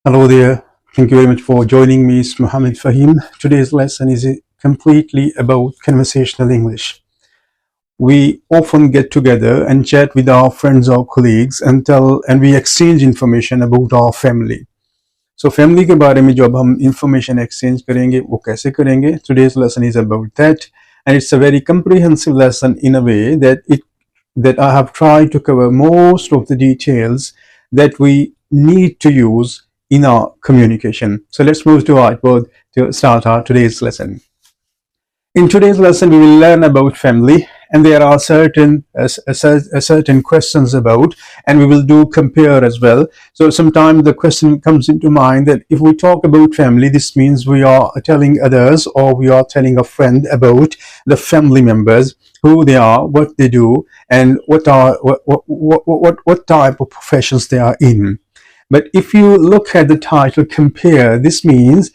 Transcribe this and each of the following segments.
Hello there. Thank you very much for joining me. It's Mohammed Fahim. Today's lesson is completely about conversational English. We often get together and chat with our friends or colleagues and we exchange information about our family. So family के बारे में जो अब हम information exchange करेंगे वो कैसे करेंगे? Today's lesson is about that, and it's a very comprehensive lesson in a way that I have tried to cover most of the details that we need to use in our communication. So let's move to whiteboard to start our today's lesson. In today's lesson, we will learn about family, and there are certain questions about, and we will do compare as well. So sometimes the question comes into mind that if we talk about family, this means we are telling others or we are telling a friend about the family members, who they are, what they do, and what type of professions they are in. But if you look at the title compare, this means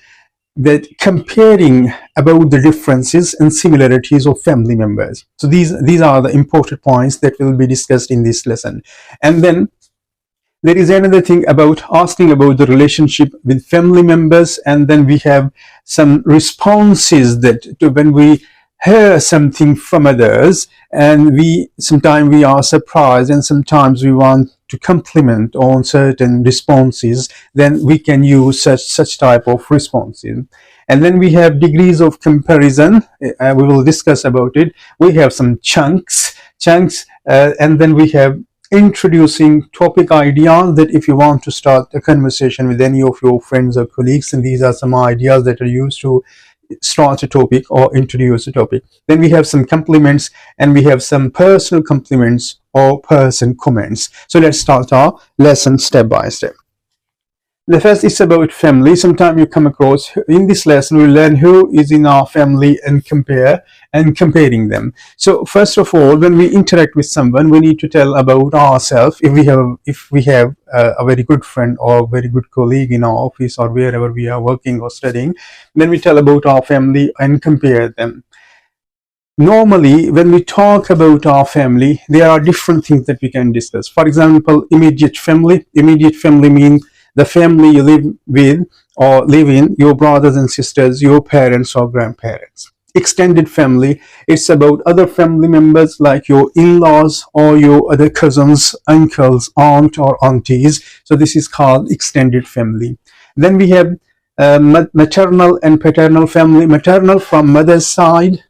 that comparing about the differences and similarities of family members. So these are the important points that will be discussed in this lesson. And then there is another thing about asking about the relationship with family members, and then we have some responses that when we hear something from others, and sometimes we are surprised, and sometimes we want to compliment on certain responses, then we can use such type of responses. And then we have degrees of comparison. We will discuss about it. We have some chunks, and then we have introducing topic ideas, that if you want to start a conversation with any of your friends or colleagues, and these are some ideas that are used to start a topic or introduce a topic. Then we have some compliments, and we have some personal compliments or person comments. So let's start our lesson step by step. The first is about family. Sometime you come across, in this lesson we'll learn who is in our family and comparing them. So first of all, when we interact with someone, we need to tell about ourselves. If we have a very good friend or very good colleague in our office or wherever we are working or studying, then we tell about our family and compare them. Normally, when we talk about our family, there are different things that we can discuss. For example, immediate family. Immediate family means the family you live with or live in, your brothers and sisters, your parents or grandparents. Extended family, it's about other family members like your in-laws or your other cousins, uncles, aunt or aunties. So this is called extended family. Then we have maternal and paternal family. Maternal from mother's side,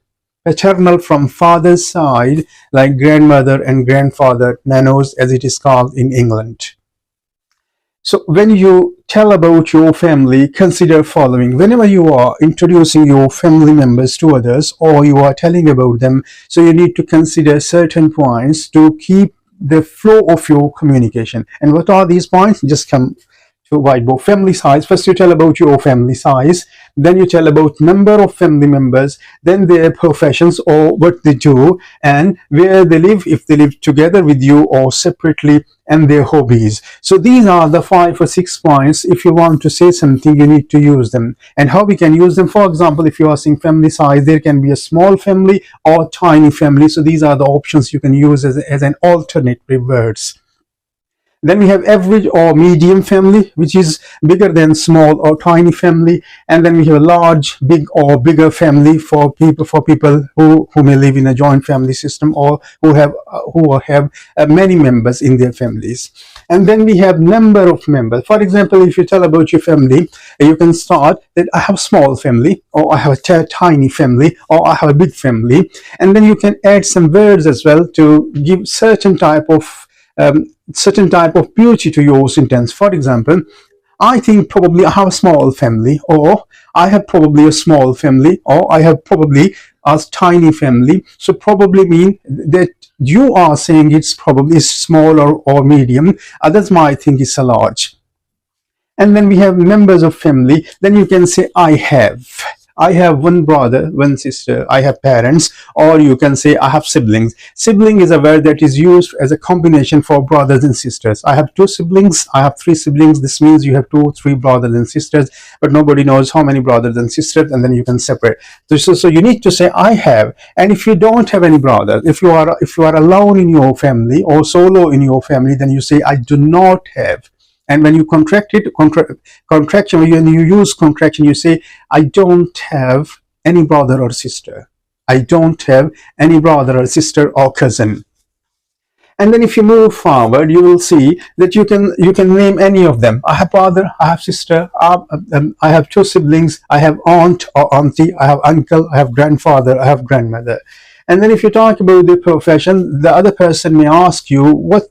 paternal from father's side, like grandmother and grandfather, nanos as it is called in England. So when you tell about your family, consider following. Whenever you are introducing your family members to others or you are telling about them, so you need to consider certain points to keep the flow of your communication. And what are these points? Just come to whiteboard. Family size. First you tell about your family size, then you tell about number of family members, then their professions or what they do, and where they live, if they live together with you or separately, and their hobbies. So these are the 5 or 6 points. If you want to say something, you need to use them. And how we can use them? For example, if you are saying family size, there can be a small family or tiny family. So these are the options you can use as an alternative words. Then we have average or medium family, which is bigger than small or tiny family. And then we have a large, big or bigger family for people who may live in a joint family system or who have many members in their families. And then we have number of members. For example, if you tell about your family, you can start that I have a small family, or I have a tiny family, or I have a big family. And then you can add some words as well to give certain type of beauty to your sentence. For example, I think probably I have a small family, or I have probably a small family, or I have probably a tiny family. So probably mean that you are saying it's probably small or medium. Others might think it's a large. And then we have members of family. Then you can say I have one brother, one sister, I have parents, or you can say I have siblings. Sibling is a word that is used as a combination for brothers and sisters. I have 2 siblings, I have 3 siblings. This means you have 2 or 3 brothers and sisters, but nobody knows how many brothers and sisters, and then you can separate. So you need to say I have. And if you don't have any brothers, if you are alone in your family or solo in your family, then you say I do not have. And when you contraction, when you use contraction, you say, I don't have any brother or sister. I don't have any brother or sister or cousin. And then if you move forward, you will see that you can name any of them. I have brother, I have sister, I have two siblings, I have aunt or auntie, I have uncle, I have grandfather, I have grandmother. And then if you talk about the profession, the other person may ask you what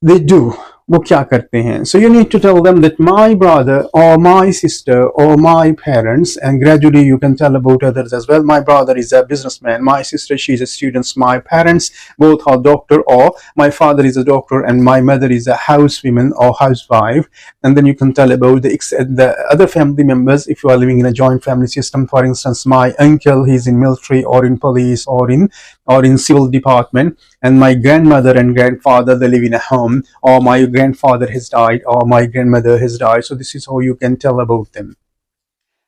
they do, वो क्या करते हैं. So you need to tell them that my brother or my sister or my parents, and gradually you can tell about others as well. My brother is a businessman, my sister, she's a student, my parents both are doctor, or my father is a doctor and my mother is a housewoman or housewife. And then you can tell about the other family members if you are living in a joint family system. For instance, my uncle, he's in military or in police or in civil department, and my grandmother and grandfather, they live in a home, or my grandfather has died or my grandmother has died. So this is how you can tell about them.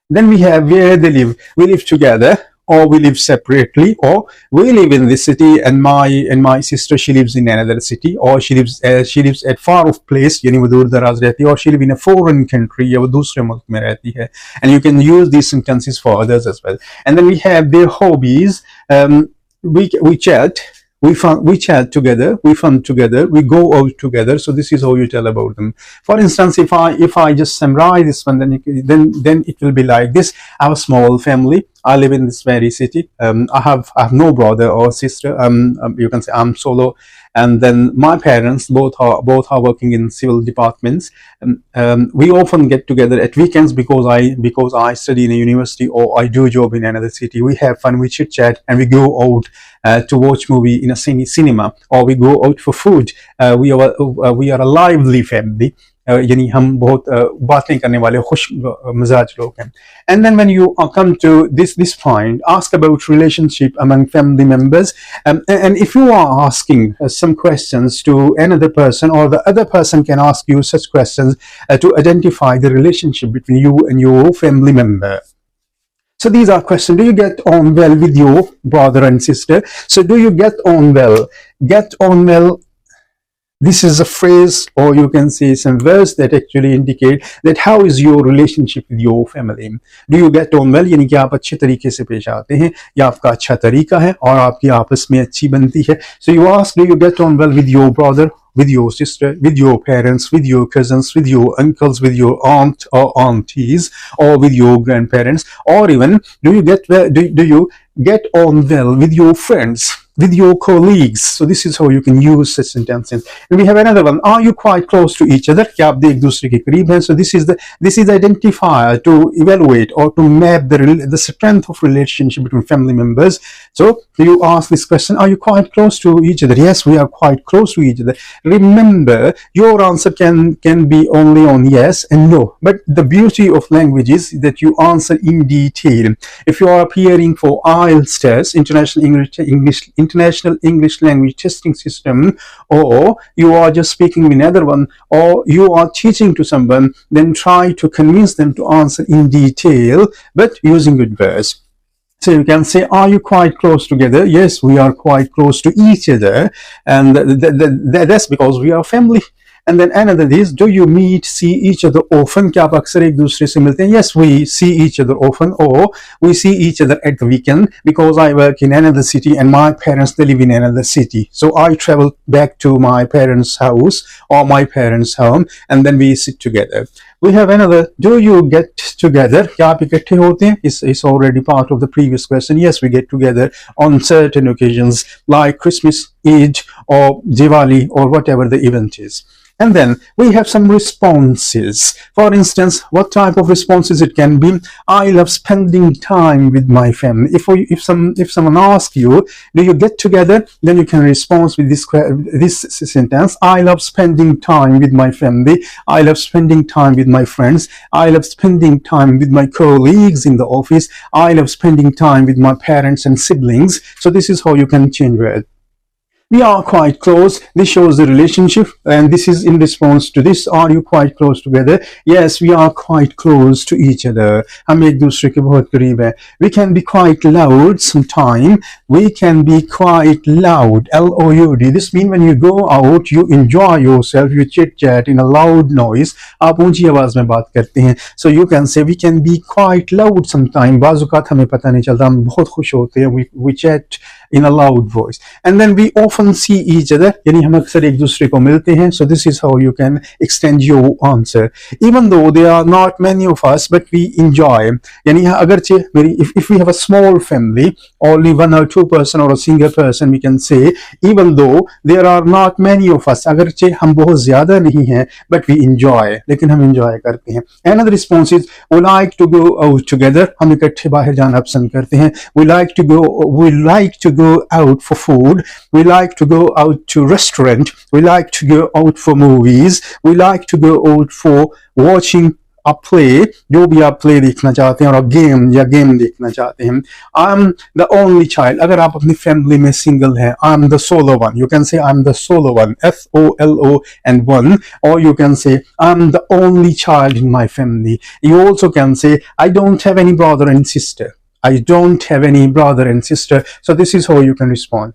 Then we have where they live. We live together, or we live separately, or we live in this city and my sister, she lives in another city, or she lives at far off place, यानी वो दूर दराज रहती है, or she live in a foreign country, या वो दूसरे मुल्क में रहती है. And you can use these sentences for others as well. And then we have their hobbies. We chat. We chat together, we fun together, we go out together. So this is how you tell about them. For instance, if I just summarize this one, then it will be like this. I have a small family. I live in this very city. I have no brother or sister. You can say I'm solo. And then my parents both are working in civil departments. We often get together at weekends because I study in a university or I do a job in another city. We have fun, we chit chat, and we go out to watch movie in a cinema, or we go out for food. We are a lively family. यानी हम बहुत बातें करने वाले खुश मिजाज लोग हैं. And then when you come to this point, ask about relationship among family members, and if you are asking some questions to another person, or the other person can ask you such questions to identify the relationship between you and your family member. So these are questions. Do you get on well with your brother and sister? So do you get on well? Get on well. This is a phrase, or you can say some words that actually indicate that how is your relationship with your family. Do you get on well? यानी कि आप अच्छे तरीके से पेश आते हैं, या आपका अच्छा तरीका है और आपकी आपस में अच्छी बनती है. So you ask, do you get on well with your brother, with your sister, with your parents, with your cousins, with your uncles, with your aunt or aunties, or with your grandparents, or even do you get on well with your friends, with your colleagues? So this is how you can use such sentences. And we have another one. Are you quite close to each other? क्या आप एक दूसरे के करीब हैं? So this is the identifier to evaluate or to map the strength of relationship between family members. So you ask this question: Are you quite close to each other? Yes, we are quite close to each other. Remember, your answer can be only on yes and no. But the beauty of language is that you answer in detail. If you are appearing for IELTS test, International English Language Testing System, or you are just speaking with another one, or you are teaching to someone, then try to convince them to answer in detail, but using good words. So you can say, are you quite close together? Yes, we are quite close to each other, and that's because we are family. And then another is, do you see each other often? क्या आप अक्सर एक दूसरे से मिलते हैं? Yes, we see each other often, or we see each other at the weekend, because I work in another city and my parents, they live in another city. So I travel back to my parents' house or my parents' home, and then we sit together. We have another, do you get together? क्या आप इकट्ठे होते हैं? It's already part of the previous question. Yes, we get together on certain occasions like Christmas, Eid, or Diwali, or whatever the event is. And then we have some responses. For instance, what type of responses it can be? I love spending time with my family. If someone asks you, do you get together? Then you can respond with this sentence: I love spending time with my family. I love spending time with my friends. I love spending time with my colleagues in the office. I love spending time with my parents and siblings. So this is how you can change it. We are quite close. This shows the relationship, and this is in response to this. Are you quite close together? Yes, we are quite close to each other. हम एक दूसरे के बहुत करीब हैं. We can be quite loud sometime. We can be quite loud. Loud. This means when you go out, you enjoy yourself. You chit chat in a loud noise. आप ऊंची आवाज में बात करते हैं. So you can say we can be quite loud sometime. बाज़ औक़ात हमें पता नहीं चलता. हम बहुत खुश होते हैं. We chat in a loud voice. And then we often see each other. यानी हम अक्सर एक दूसरे को मिलते हैं. So this is how you can extend your answer. Even though there are not many of us, but we enjoy. यानी अगरचे मेरी if we have a small family, only one or two person or a single person, we can say even though there are not many of us, अगरचे हम बहुत ज़्यादा नहीं हैं, but we enjoy. लेकिन हम enjoy करते हैं. Another response is we like to go out together. हम इकट्ठे बाहर जाना पसंद करते हैं. We like to go out for food. We like to go out to restaurant. We like to go out for movies. We like to go out for watching a play, जो भी आप play देखना चाहते हैं और game या game देखना चाहते हैं. I'm the only child. अगर आप अपनी family में single हैं, I'm the solo one. You can say I'm the solo one, SOLO and one, or you can say I'm the only child in my family. You also can say I don't have any brother and sister. I don't have any brother and sister. So this is how you can respond.